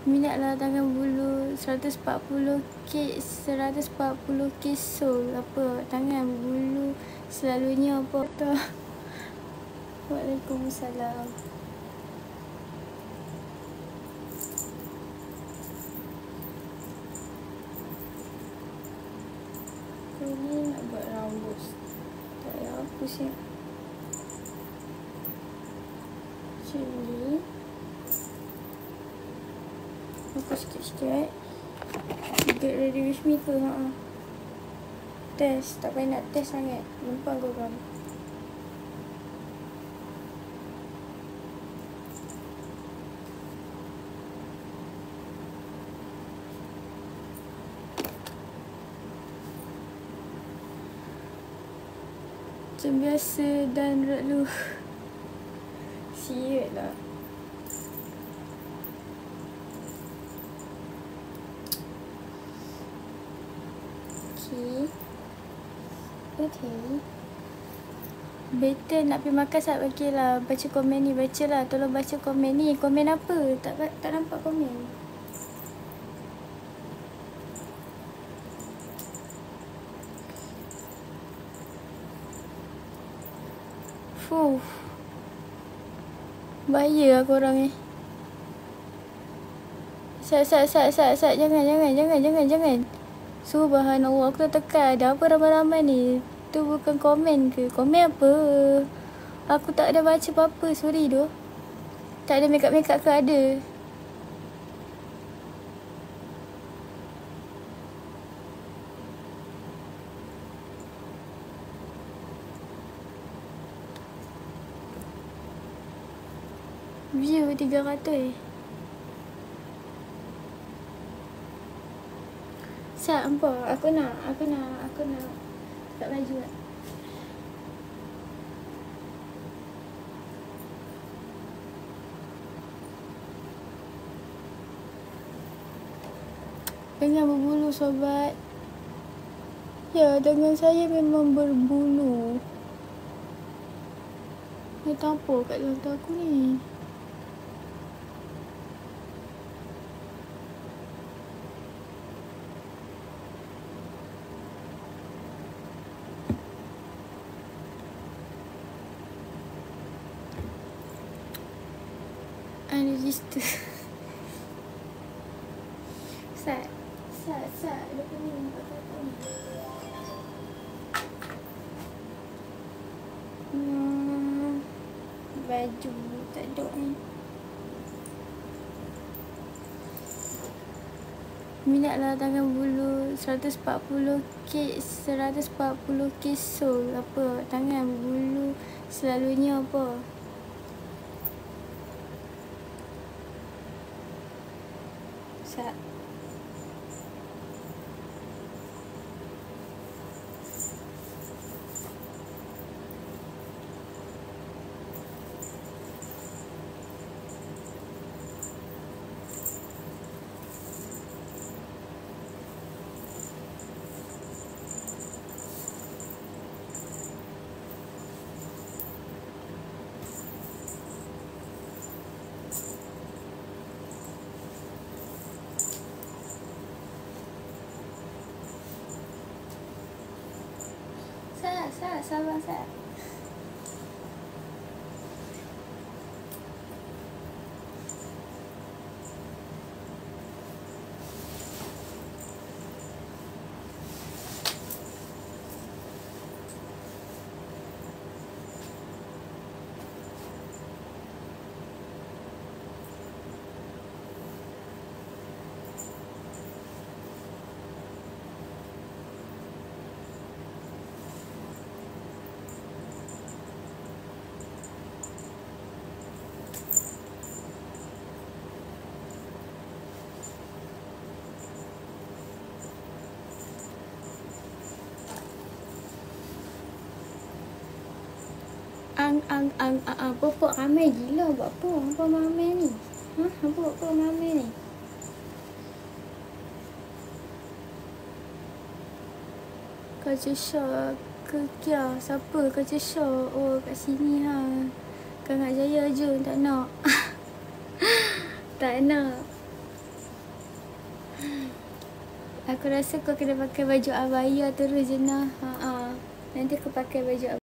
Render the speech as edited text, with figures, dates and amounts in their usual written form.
Minatlah tangan bulu 140 kisul. Apa? Tangan berbulu selalunya apa? Waalaikumsalam. Aku ni nak buat rambut. Tak payah hapus ya. Macam ni. Hapus sikit-sikit. Get ready with me ke? Test. Tak payah nak test sangat. Nampak korang. Macam biasa dan lalu. Siut lah. Okay. Better nak pergi makan saat pagi lah. Baca komen ni, baca lah. Tolong baca komen ni. Komen apa? Tak nampak komen. Fuh. Bahaya lah korang ni. Sat. Jangan. Subhanallah, aku dah tekan. Ada apa ramai-ramai ni? Tu bukan komen ke? Komen apa? Aku tak ada baca apa-apa. Sorry tu. Tak ada makeup ke ada? View 300. Sat, apa? Aku nak tak laju tak? Tangan berbulu sobat. Ya, tangan saya memang berbulu. Ni tampuk kat lantai aku ni. Ada di situ. Sat. Lepas ni nampak tak ni. Baju tak duk ni. Minatlah tangan bulu 140 kisul. Apa? Tangan berbulu selalunya apa? Sat. Sabar. Pokok ramai gila. Buat apa ramai ni? Apa ramai ni? Kaca Syah ke Kia? Siapa Kaca Syah? Oh, kat sini ha. Kang Jaya je tak nak. Tak nak. Aku rasa kau kena pakai baju abaya terus je nah. Nanti aku pakai baju abaya.